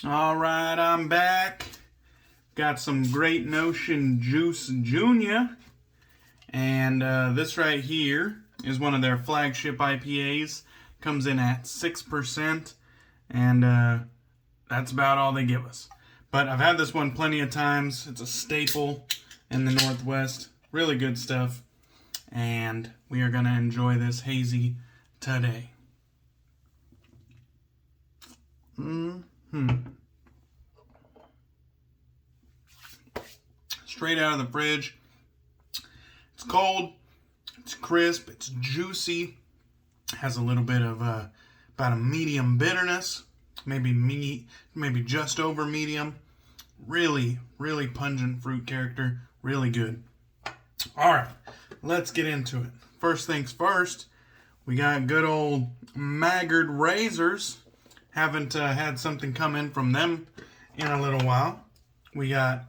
All right, I'm back. Got some Great Notion Juice Junior. And this right here is one of their flagship IPAs. Comes in at 6%. And that's about all they give us. But I've had this one plenty of times. It's a staple in the Northwest. Really good stuff. And we are going to enjoy this hazy today. Straight out of the fridge. It's cold. It's crisp. It's juicy. Has a little bit of about a medium bitterness. Maybe just over medium. Really, really pungent fruit character. Really good. All right, let's get into it. First things first, we got good old Maggard razors. Haven't had something come in from them in a little while. We got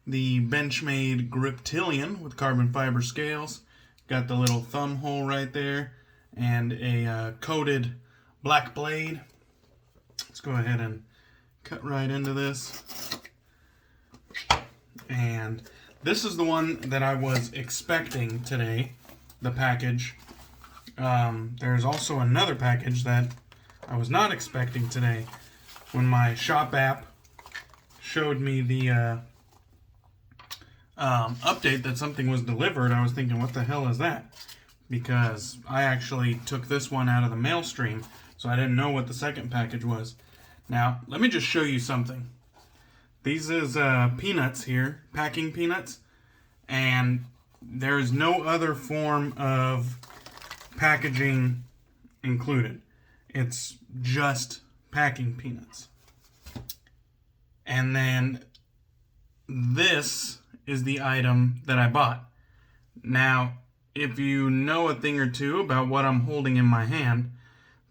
the Benchmade Griptilian with carbon fiber scales. Got the little thumb hole right there and a coated black blade. Let's go ahead and cut right into this. And this is the one that I was expecting today, the package. There's also another package that I was not expecting today. When my shop app showed me the update that something was delivered, I was thinking, what the hell is that? Because I actually took this one out of the mail stream, so I didn't know what the second package was. Now, let me just show you something. These is peanuts here, packing peanuts, and there is no other form of packaging included. It's just packing peanuts. And then this is the item that I bought. Now, if you know a thing or two about what I'm holding in my hand,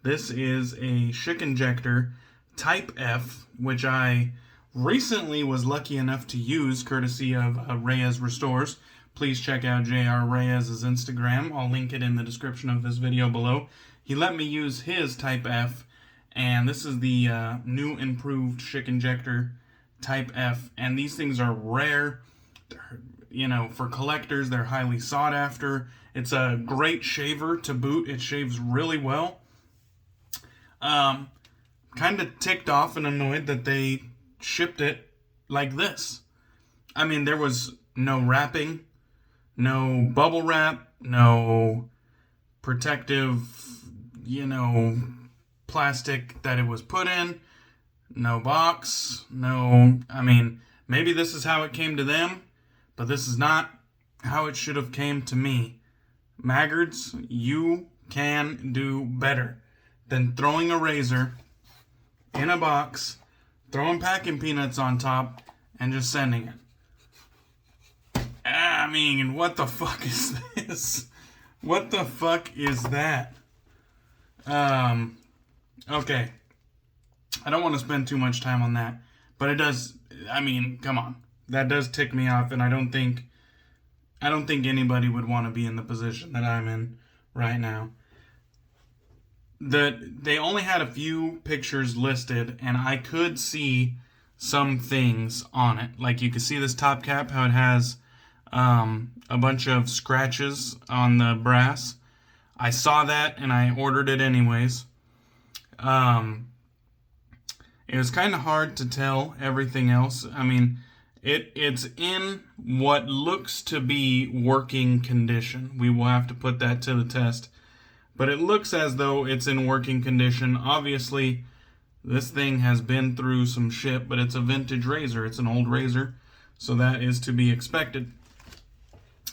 this is a Schick Injector Type F, which I recently was lucky enough to use courtesy of Reyes Restores. Please check out J.R. Reyes' Instagram. I'll link it in the description of this video below. He let me use his Type F, and this is the new improved Schick Injector Type F, and these things are rare. They're, for collectors, they're highly sought after. It's a great shaver to boot. It shaves really well. Kind of ticked off and annoyed that they shipped it like this. I mean, there was no wrapping, no bubble wrap, no protective, plastic that it was put in, no box, maybe this is how it came to them, but this is not how it should have came to me. Maggards, you can do better than throwing a razor in a box, throwing packing peanuts on top, and just sending it. What the fuck is this? What the fuck is that? Okay. I don't want to spend too much time on that, but it does, come on. That does tick me off, and I don't think anybody would want to be in the position that I'm in right now. They only had a few pictures listed, and I could see some things on it. Like, you can see this top cap, how it has a bunch of scratches on the brass. I saw that, and I ordered it anyways. It was kind of hard to tell everything else. It's in what looks to be working condition. We will have to put that to the test. But it looks as though it's in working condition. Obviously, this thing has been through some shit, but it's a vintage razor. It's an old razor, so that is to be expected.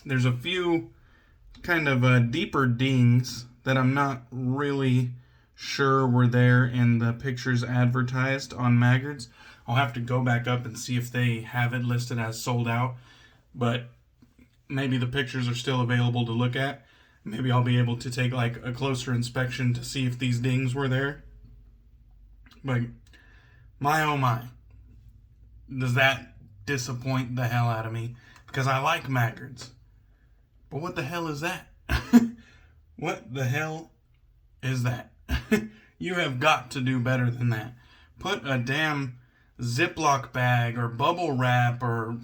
There's a few kind of deeper dings that I'm not really sure were there in the pictures advertised on Maggards. I'll have to go back up and see if they have it listed as sold out, but maybe the pictures are still available to look at. Maybe I'll be able to take like a closer inspection to see if these dings were there. But my oh my, does that disappoint the hell out of me? Because I like Maggards. But what the hell is that? What the hell is that? You have got to do better than that. Put a damn Ziploc bag or bubble wrap or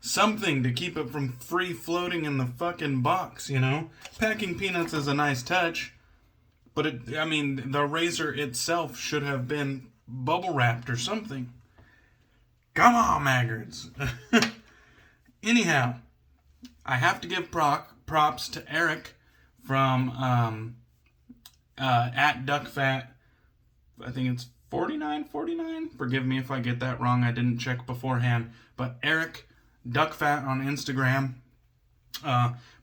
something to keep it from free floating in the fucking box, you know? Packing peanuts is a nice touch, but the razor itself should have been bubble wrapped or something. Come on, maggots. Anyhow, I have to give props to Eric from at DuckFat. I think it's 4949. Forgive me if I get that wrong. I didn't check beforehand. But Eric DuckFat on Instagram.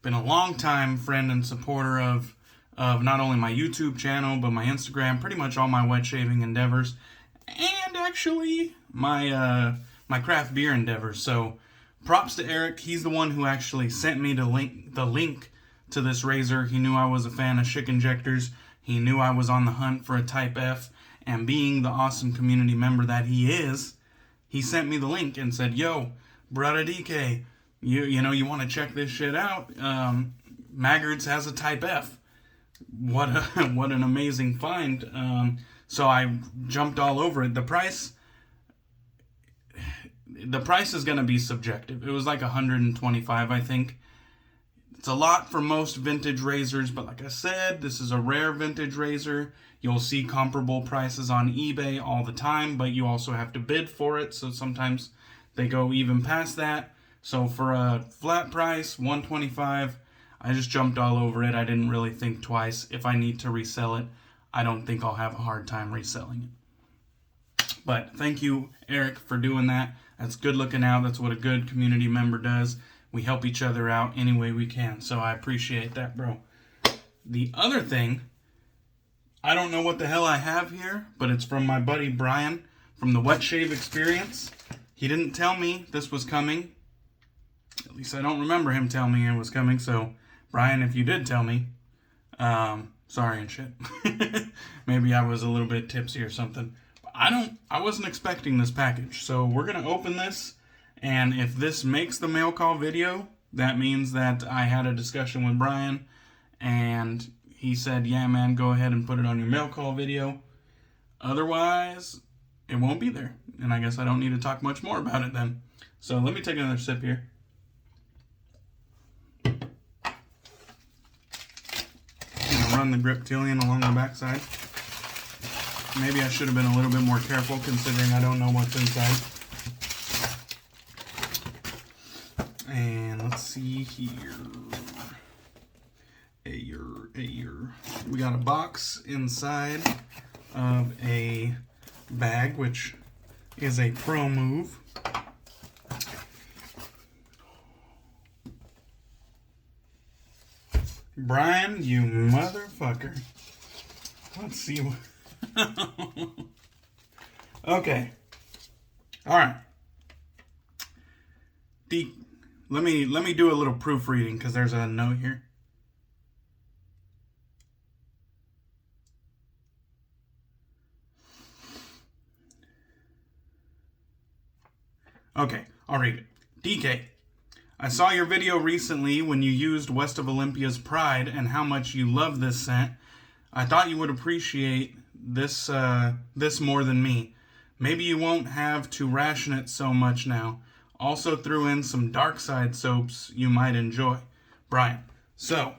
Been a long time friend and supporter of not only my YouTube channel, but my Instagram, pretty much all my wet shaving endeavors, and actually my my craft beer endeavors. So props to Eric. He's the one who actually sent me the link to this razor. He knew I was a fan of Schick injectors. He knew I was on the hunt for a Type F, and being the awesome community member that he is, he sent me the link and said, "Yo, brother DK, you want to check this shit out? Maggots has a Type F." What an amazing find. So I jumped all over it. The price is going to be subjective. It was like $125, I think. It's a lot for most vintage razors, but like I said, this is a rare vintage razor. You'll see comparable prices on eBay all the time, but you also have to bid for it, so sometimes they go even past that. So for a flat price, $125, I just jumped all over it. I didn't really think twice. If I need to resell it, I don't think I'll have a hard time reselling it. But thank you, Eric, for doing that. That's good looking out. That's what a good community member does. We help each other out any way we can. So I appreciate that, bro. The other thing, I don't know what the hell I have here, but it's from my buddy Brian from the Wet Shave Experience. He didn't tell me this was coming. At least I don't remember him telling me it was coming. So, Brian, if you did tell me, sorry and shit. Maybe I was a little bit tipsy or something. But I wasn't expecting this package. So we're going to open this. And if this makes the mail call video, that means that I had a discussion with Brian, and he said, yeah, man, go ahead and put it on your mail call video. Otherwise, it won't be there. And I guess I don't need to talk much more about it then. So let me take another sip here. I'm going to run the Griptilian along the backside. Maybe I should have been a little bit more careful considering I don't know what's inside. And let's see here. We got a box inside of a bag, which is a pro move. Brian, you motherfucker. Let's see what... Okay. Alright. Let me do a little proofreading because there's a note here. Okay, I'll read it. DK, I saw your video recently when you used West of Olympia's Pride and how much you love this scent. I thought you would appreciate this more than me. Maybe you won't have to ration it so much now. Also threw in some dark side soaps you might enjoy. Brian. So,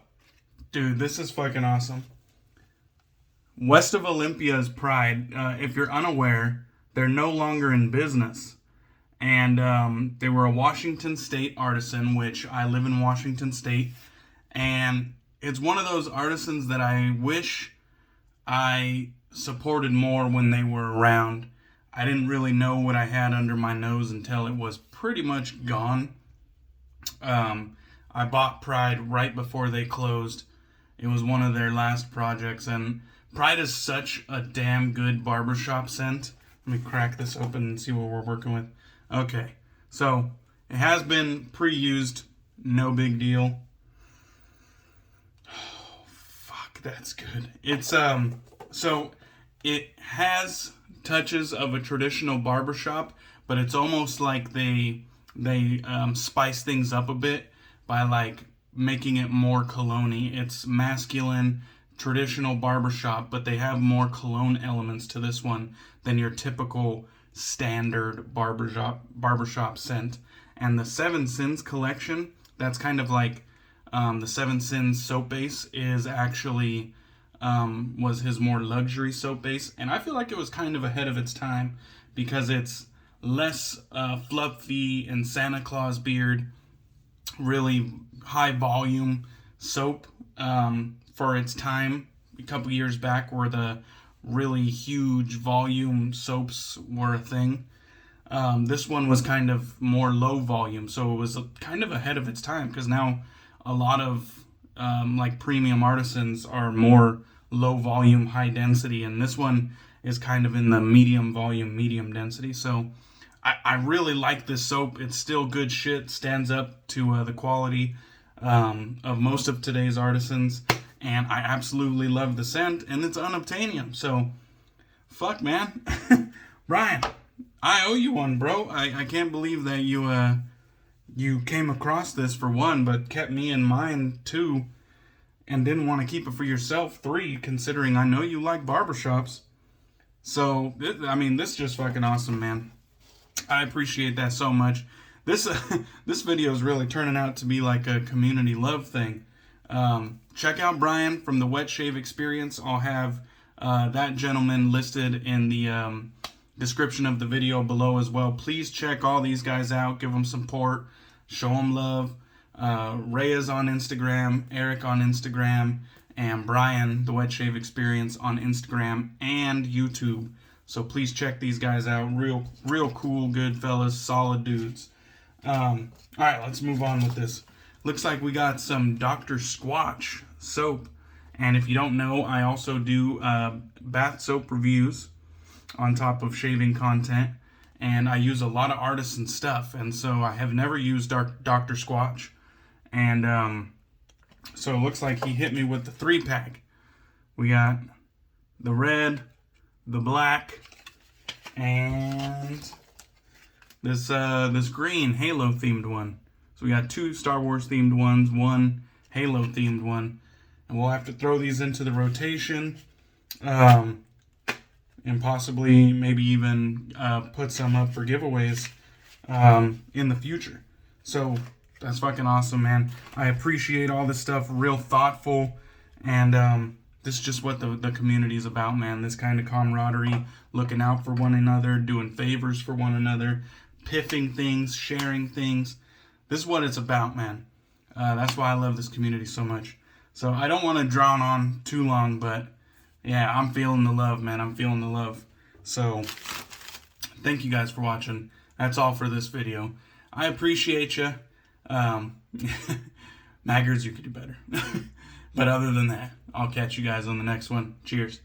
dude, this is fucking awesome. West of Olympia's Pride, if you're unaware, they're no longer in business. And they were a Washington State artisan, which I live in Washington State. And it's one of those artisans that I wish I supported more when they were around. I didn't really know what I had under my nose until it was pretty much gone. I bought Pride right before they closed. It was one of their last projects, and Pride is such a damn good barbershop scent. Let me crack this open and see what we're working with. Okay, so it has been pre-used, no big deal. Oh, fuck, that's good. It's so it has touches of a traditional barbershop, but it's almost like they spice things up a bit by like making it more cologne-y. It's masculine, traditional barbershop, but they have more cologne elements to this one than your typical standard barbershop scent. And the Seven Sins collection, that's kind of like the Seven Sins soap base is actually was his more luxury soap base, and I feel like it was kind of ahead of its time because it's less fluffy and Santa Claus beard, really high volume soap for its time. A couple years back, where the really huge volume soaps were a thing. This one was kind of more low volume, so it was kind of ahead of its time because now a lot of like premium artisans are more low volume, high density, and this one is kind of in the medium volume, medium density. So I really like this soap. It's still good shit, stands up to the quality of most of today's artisans, and I absolutely love the scent, and it's unobtainium. So fuck, man. Brian, I owe you one, bro. I can't believe that you came across this for one, but kept me in mind two, and didn't want to keep it for yourself three, considering I know you like barbershops. So, I mean, this is just fucking awesome, man. I appreciate that so much. This this video is really turning out to be like a community love thing. Check out Brian from the Wet Shave Experience. I'll have that gentleman listed in the description of the video below as well. Please check all these guys out. Give them support. Show them love. Ray is on Instagram, Eric on Instagram, and Brian, the Wet Shave Experience, on Instagram and YouTube. So please check these guys out. Real cool, good fellas, solid dudes. All right, let's move on with this. Looks like we got some Dr. Squatch soap. And if you don't know, I also do bath soap reviews on top of shaving content. And I use a lot of artisan stuff. And so I have never used Dr. Squatch. And so it looks like he hit me with the 3-pack. We got the red, the black, and this green Halo themed one. So we got 2 Star Wars themed ones, 1 Halo themed one, and we'll have to throw these into the rotation, and possibly maybe even put some up for giveaways in the future. So that's fucking awesome, man. I appreciate all this stuff, real thoughtful, and this is just what the community is about, man. This kind of camaraderie, looking out for one another, doing favors for one another, piffing things, sharing things. This is what it's about, man. That's why I love this community so much. So I don't want to drown on too long, but yeah, I'm feeling the love, man. I'm feeling the love. So thank you guys for watching. That's all for this video. I appreciate you. Maggers, you could do better. But other than that, I'll catch you guys on the next one. Cheers.